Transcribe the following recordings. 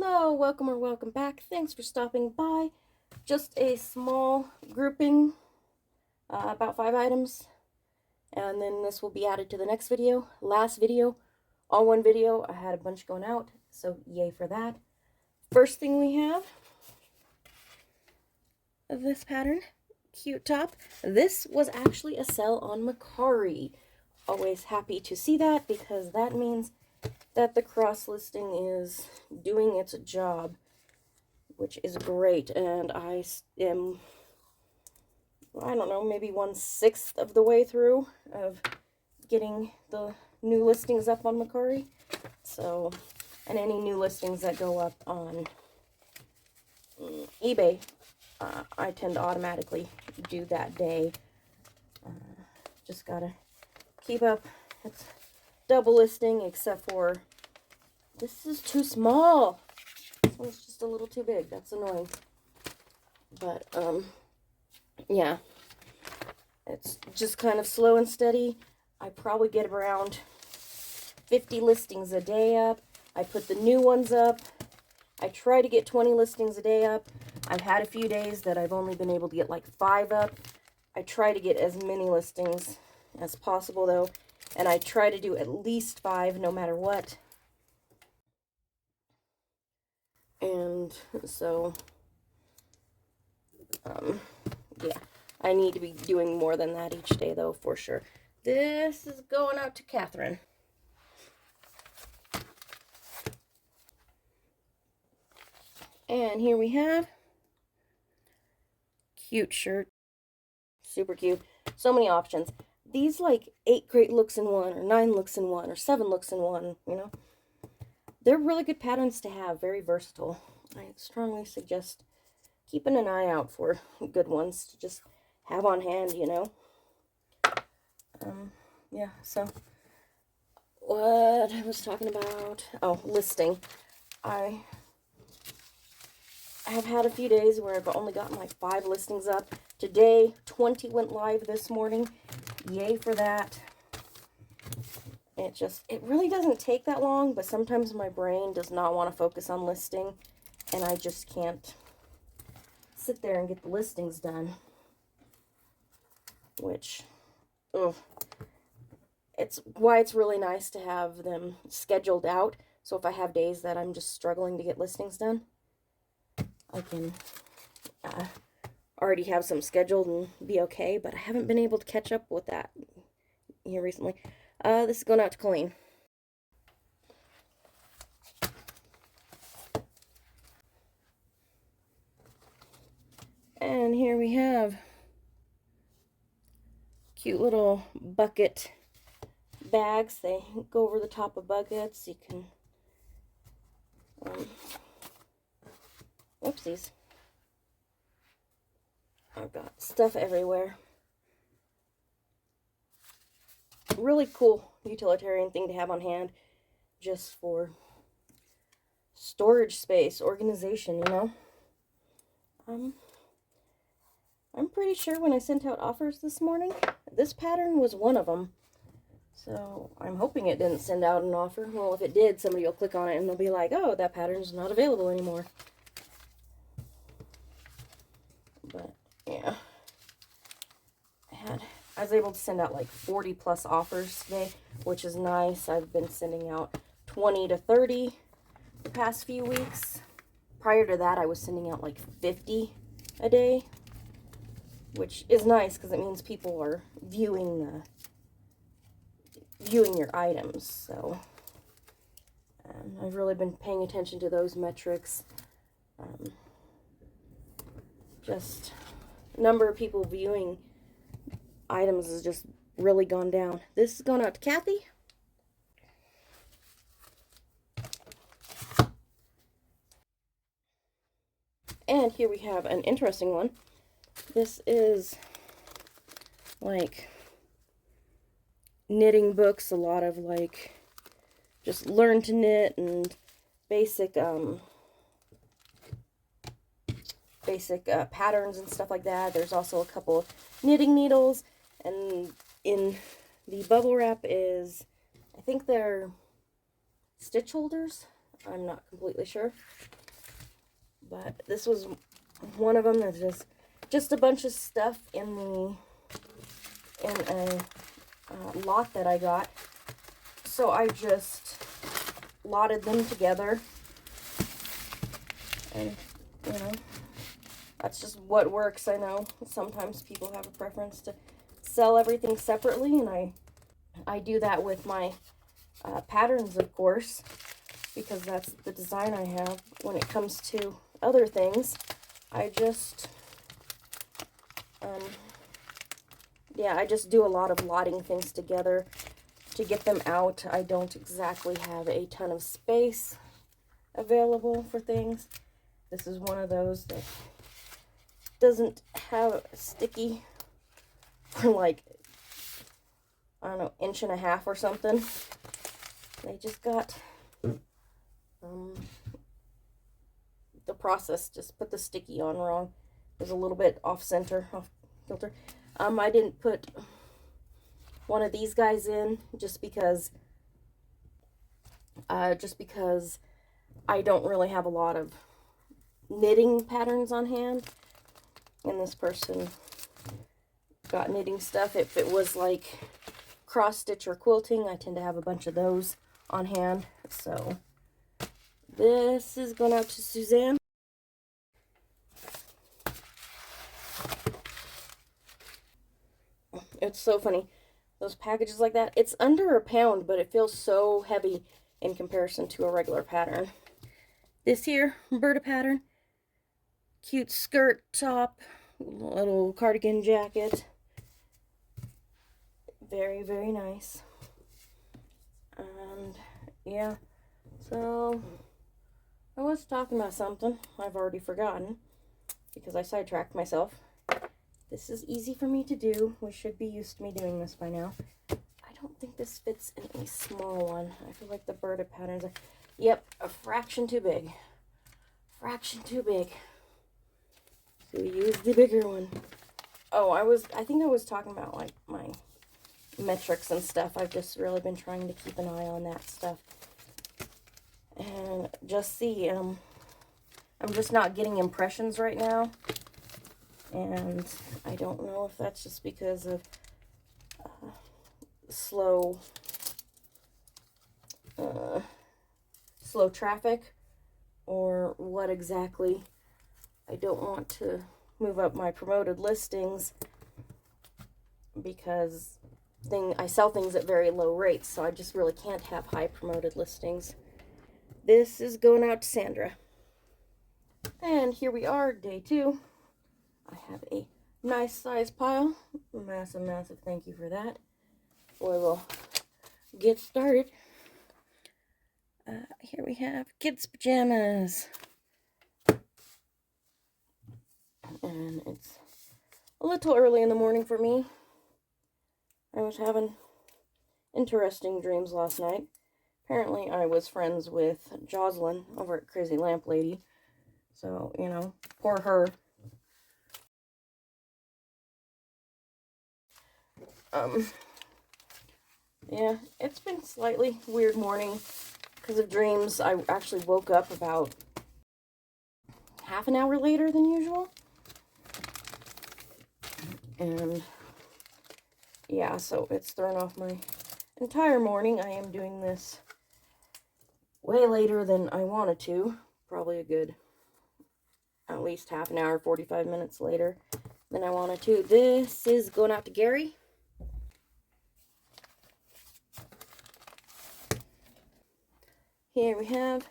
Hello, welcome or welcome back. Thanks for stopping by. Just a small grouping, about 5 items, and then this will be added to the next video. Last video, all one video. I had a bunch going out, so yay for that. First thing we have, this pattern, cute top. This was actually a sell on Mercari. Always happy to see that because that means that the cross listing is doing its job, which is great. And I am, I don't know, maybe 1/6 of the way through of getting the new listings up on Mercari. So, and any new listings that go up on eBay, I tend to automatically do that day. Just gotta keep up. It's double listing, except for this is too small. This one's just a little too big. That's annoying. But yeah, it's just kind of slow and steady. I probably get around 50 listings a day up. I put the new ones up. I try to get 20 listings a day up. I've had a few days that I've only been able to get like 5 up. I try to get as many listings as possible though, and I try to do at least 5 no matter what. And so yeah, I need to be doing more than that each day though, for sure. This is going out to Catherine. And here we have cute shirt, super cute. So many options. These like 8 great looks in one, or 9 looks in one, or 7 looks in one, you know. They're really good patterns to have, very versatile. I strongly suggest keeping an eye out for good ones to just have on hand, you know. Yeah, so what I was talking about, oh, listing. I have had a few days where I've only gotten like 5 listings up. Today, 20 went live this morning. Yay for that. It really doesn't take that long, but sometimes my brain does not want to focus on listing, and I just can't sit there and get the listings done. Which, it's why it's really nice to have them scheduled out. So if I have days that I'm just struggling to get listings done, I can already have some scheduled and be okay, but I haven't been able to catch up with that here recently. This is going out to Colleen. And here we have cute little bucket bags. They go over the top of buckets. You can, oopsies. I've got stuff everywhere. Really cool utilitarian thing to have on hand just for storage space, organization, you know. I'm pretty sure when I sent out offers this morning, this pattern was one of them. So I'm hoping it didn't send out an offer. Well, if it did, somebody will click on it and they'll be like, oh, that pattern's not available anymore. But yeah, I was able to send out like 40 plus offers today, which is nice. I've been sending out 20 to 30 the past few weeks. Prior to that, I was sending out like 50 a day, which is nice because it means people are viewing your items. So I've really been paying attention to those metrics. Just number of people viewing items has just really gone down. This is going out to Kathy. And here we have an interesting one. This is like knitting books, a lot of like just learn to knit and basic patterns and stuff like that. There's also a couple of knitting needles, and in the bubble wrap is, I think they're stitch holders. I'm not completely sure. But this was one of them. There's just a bunch of stuff in a lot that I got. So I just lotted them together. And, you know, that's just what works. I know sometimes people have a preference to sell everything separately, and I do that with my patterns, of course, because that's the design I have. When it comes to other things, I just, yeah, I just do a lot of lotting things together to get them out. I don't exactly have a ton of space available for things. This is one of those that doesn't have sticky for like, I don't know, 1.5 inches or something. They just got the process, just put the sticky on wrong. It was a little bit off center, off kilter. I didn't put one of these guys in just because I don't really have a lot of knitting patterns on hand, and this person got knitting stuff. If it was like cross stitch or quilting, I tend to have a bunch of those on hand. So this is going out to Suzanne. It's so funny, those packages like that, it's under £1, but it feels so heavy in comparison to a regular pattern. This here, Berta pattern, cute skirt top, little cardigan jacket, very, very nice. And yeah, so I was talking about something I've already forgotten because I sidetracked myself. This is easy for me to do. We should be used to me doing this by now. I don't think this fits in a small one. I feel like the Berta patterns are, yep, a fraction too big. Fraction too big. So we use the bigger one. Oh, I think I was talking about like my metrics and stuff. I've just really been trying to keep an eye on that stuff. And just see, I'm just not getting impressions right now. And I don't know if that's just because of slow traffic or what exactly. I don't want to move up my promoted listings because I sell things at very low rates, so I just really can't have high promoted listings. This is going out to Sandra. And here we are, day 2. I have a nice size pile. Massive, massive thank you for that. Boy, we'll get started. Here we have kids' pajamas. And it's a little early in the morning for me. I was having interesting dreams last night. Apparently I was friends with Jocelyn over at Crazy Lamp Lady. So, you know, poor her. Yeah, it's been slightly weird morning because of dreams. I actually woke up about half an hour later than usual. And yeah, so it's thrown off my entire morning. I am doing this way later than I wanted to. Probably a good at least half an hour, 45 minutes later than I wanted to. This is going out to Gary. Here we have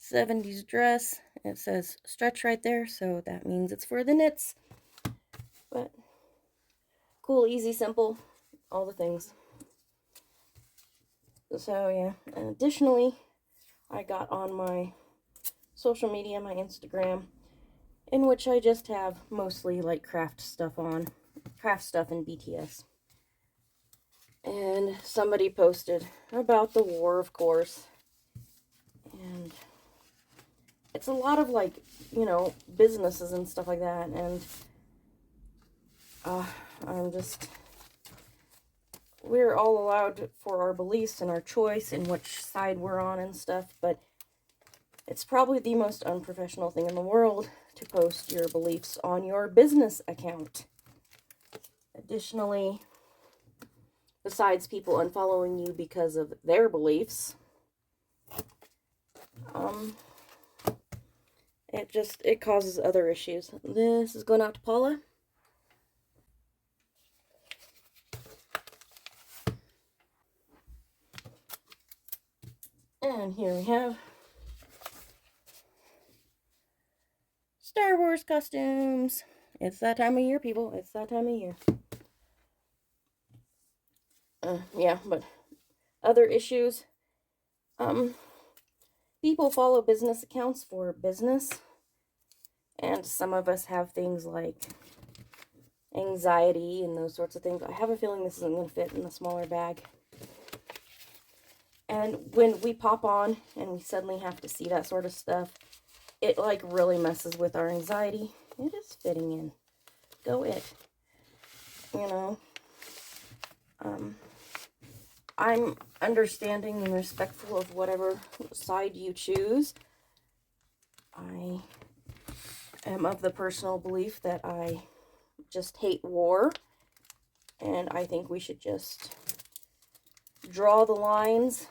70s dress. It says stretch right there, so that means it's for the knits. But cool, easy, simple, all the things. So yeah, and additionally, I got on my social media, my Instagram, in which I just have mostly like craft stuff and BTS. And somebody posted about the war, of course. And it's a lot of like, you know, businesses and stuff like that. And I'm just we're all allowed for our beliefs and our choice and which side we're on and stuff, but it's probably the most unprofessional thing in the world to post your beliefs on your business account. Additionally, besides people unfollowing you because of their beliefs, it causes other issues. This is going out to Paula. And here we have Star Wars costumes. It's that time of year, people. It's that time of year. Yeah, but other issues. People follow business accounts for business. And some of us have things like anxiety and those sorts of things. I have a feeling this isn't going to fit in the smaller bag. And when we pop on and we suddenly have to see that sort of stuff, it like really messes with our anxiety. It is fitting in. Go it. You know. I'm understanding and respectful of whatever side you choose. I am of the personal belief that I just hate war. And I think we should just draw the lines,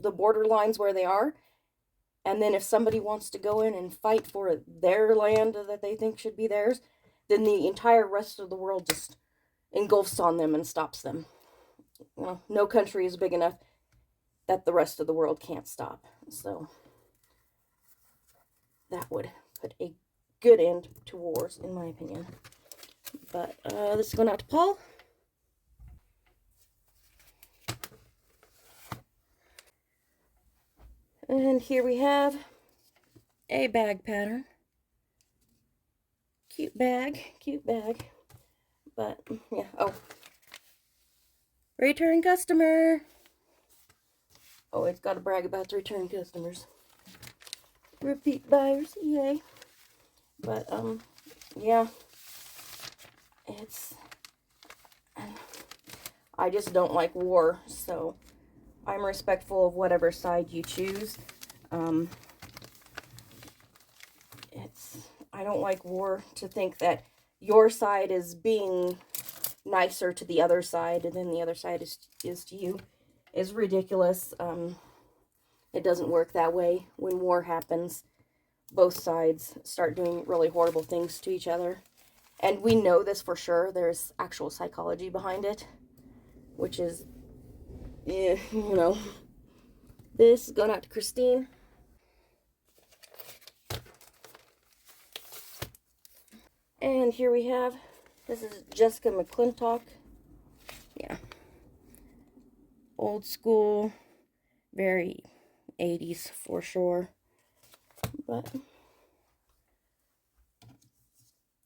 the border lines where they are. And then if somebody wants to go in and fight for their land that they think should be theirs, then the entire rest of the world just engulfs on them and stops them. You know, no country is big enough that the rest of the world can't stop. So that would put a good end to wars, in my opinion. But this is going out to Paul. And here we have a bag pattern. Cute bag, cute bag. But, yeah, oh. Return customer. Oh, it's got to brag about the return customers. Repeat buyers, yay. But, yeah. I just don't like war, so I'm respectful of whatever side you choose. I don't like war to think that your side is being nicer to the other side and then the other side is to you is ridiculous. It doesn't work that way. When war happens, both sides start doing really horrible things to each other. And we know this for sure. There's actual psychology behind it, which is, yeah, you know. This is going out to Christine. And here we have, this is Jessica McClintock. Yeah. Old school, very 80s for sure. But,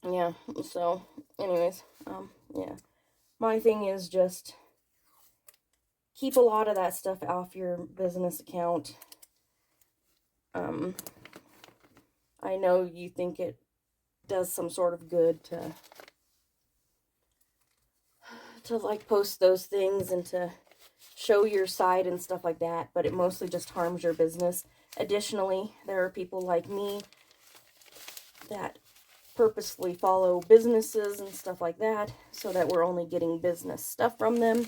yeah, so, anyways, yeah. My thing is just keep a lot of that stuff off your business account. I know you think it does some sort of good to like post those things and to show your side and stuff like that, but it mostly just harms your business. Additionally, there are people like me that purposefully follow businesses and stuff like that so that we're only getting business stuff from them.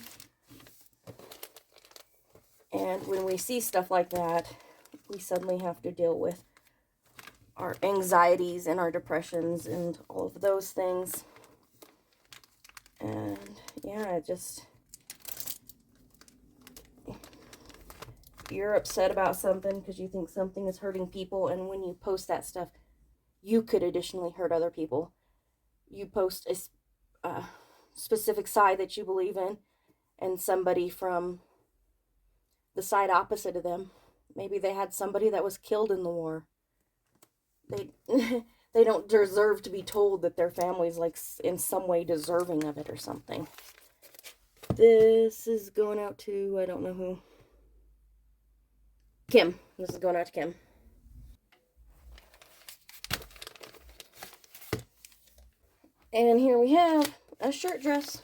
And when we see stuff like that, we suddenly have to deal with our anxieties and our depressions and all of those things. And yeah, you're upset about something because you think something is hurting people, and when you post that stuff, you could additionally hurt other people. You post a specific side that you believe in, and somebody from the side opposite of them, maybe they had somebody that was killed in the war. They don't deserve to be told that their family's like in some way deserving of it or something. This is going out to, I don't know who. Kim. This is going out to Kim. And here we have a shirt dress.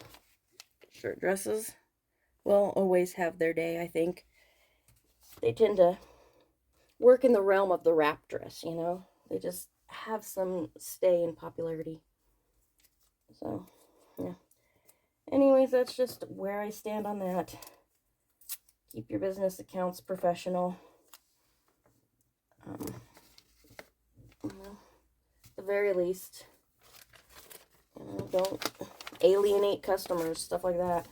Shirt dresses will always have their day, I think. They tend to work in the realm of the wrap dress, you know? They just have some stay in popularity. So, yeah. Anyways, that's just where I stand on that. Keep your business accounts professional. You know, at the very least, you know, don't alienate customers, stuff like that.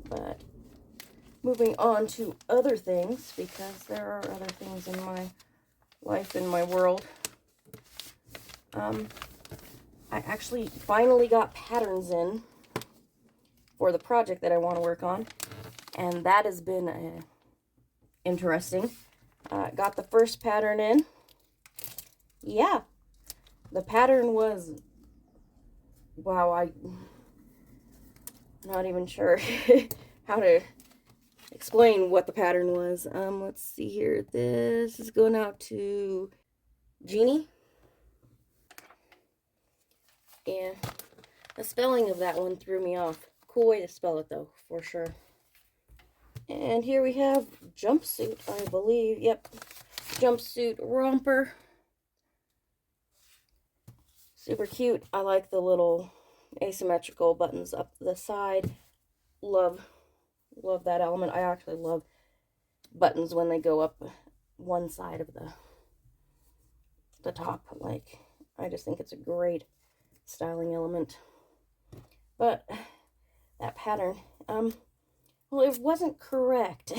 But moving on to other things, because there are other things in my life, in my world. I actually finally got patterns in for the project that I want to work on, and that has been interesting. Got the first pattern in. Yeah, the pattern was, wow, I'm not even sure how to explain what the pattern was. Let's see here. This is going out to Jeannie. And the spelling of that one threw me off. Cool way to spell it, though, for sure. And here we have jumpsuit, I believe. Yep, jumpsuit romper. Super cute. I like the little asymmetrical buttons up the side. Love that element. I actually love buttons when they go up one side of the top. Like, I just think it's a great styling element. But that pattern, well, it wasn't correct.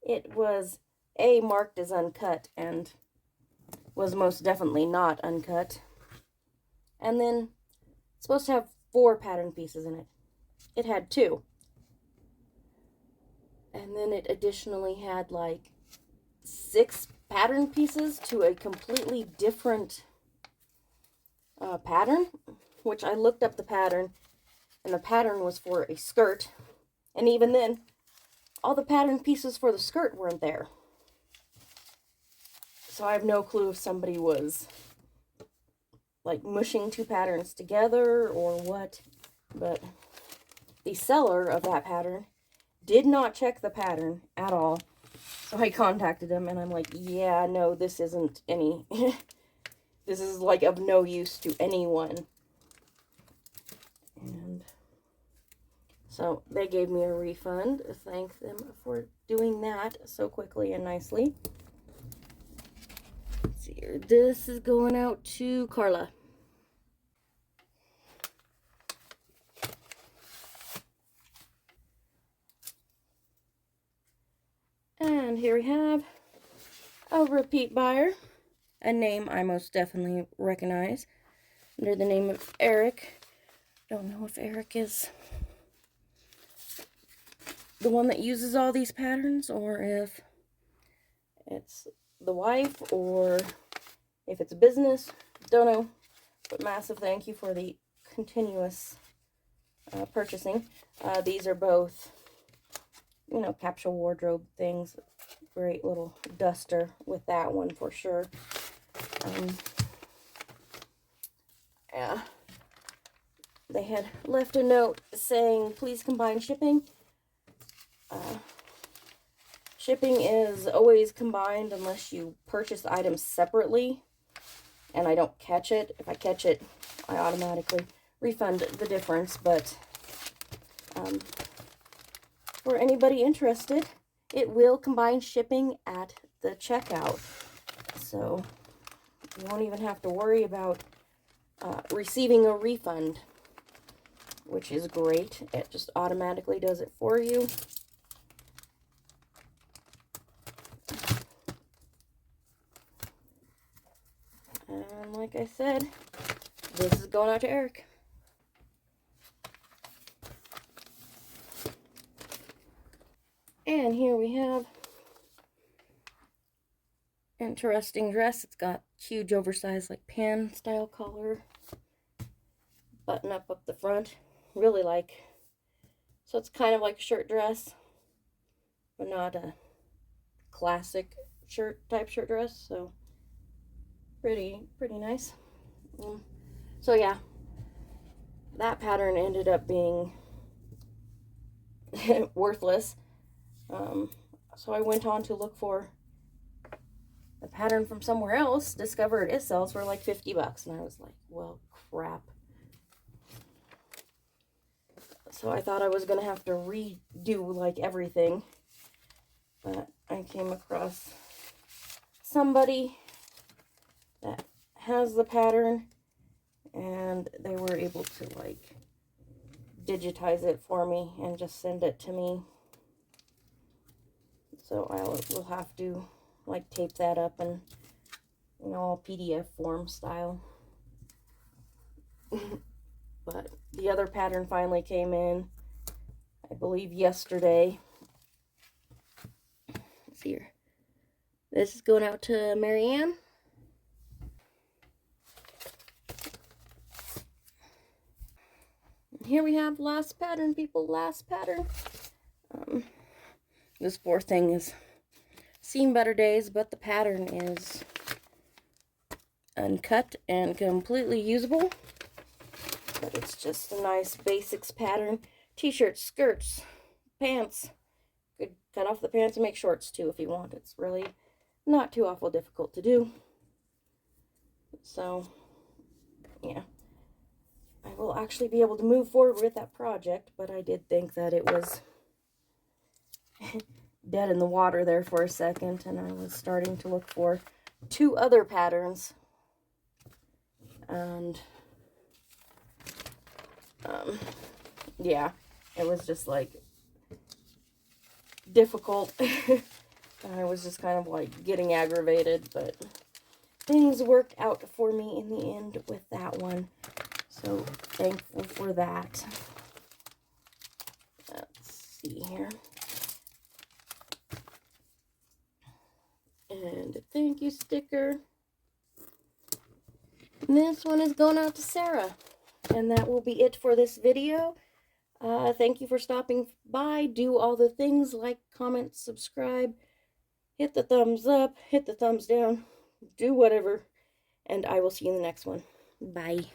It was marked as uncut and was most definitely not uncut. And then it's supposed to have 4 pattern pieces in it. It had 2. And then it additionally had like 6 pattern pieces to a completely different pattern, which I looked up the pattern, and the pattern was for a skirt. And even then, all the pattern pieces for the skirt weren't there. So I have no clue if somebody was like mushing 2 patterns together or what. But the seller of that pattern did not check the pattern at all. So I contacted him and I'm like, yeah, no, this isn't any, this is like of no use to anyone. And so they gave me a refund. Thank them for doing that so quickly and nicely. Let's see here. This is going out to Carla. And here we have a repeat buyer, a name I most definitely recognize, under the name of Eric. Don't know if Eric is the one that uses all these patterns, or if it's the wife, or if it's a business. Don't know. But massive thank you for the continuous purchasing. These are both, you know, capsule wardrobe things. Great little duster with that one for sure. Yeah. They had left a note saying, please combine shipping. Shipping is always combined unless you purchase items separately and I don't catch it. If I catch it, I automatically refund the difference. But for anybody interested, it will combine shipping at the checkout. So you won't even have to worry about receiving a refund, which is great. It just automatically does it for you. And like I said, this is going out to Eric. And here we have interesting dress. It's got huge oversized like pan style collar, button up the front. Really like, so it's kind of like a shirt dress, but not a classic type shirt dress. So pretty nice. So yeah, that pattern ended up being worthless. So I went on to look for a pattern from somewhere else, discovered it sells for like 50 bucks. And I was like, well, crap. So I thought I was going to have to redo like everything. But I came across somebody that has the pattern, and they were able to like digitize it for me and just send it to me. So will have to like tape that up and, you know, all PDF form style. But the other pattern finally came in, I believe yesterday. Let's see here. This is going out to Marianne. Here we have last pattern, people, last pattern. This poor thing has seen better days, but the pattern is uncut and completely usable. But it's just a nice basics pattern. T-shirts, skirts, pants. Could cut off the pants and make shorts too if you want. It's really not too awful difficult to do. So, yeah. I will actually be able to move forward with that project, but I did think that it was dead in the water there for a second, and I was starting to look for 2 other patterns. And yeah, it was just like difficult. I was just kind of like getting aggravated, but things worked out for me in the end with that one. So thankful for that. Let's see here. And a thank you sticker. And this one is going out to Sarah. And that will be it for this video. Thank you for stopping by. Do all the things, like, comment, subscribe, hit the thumbs up, hit the thumbs down, do whatever. And I will see you in the next one. Bye.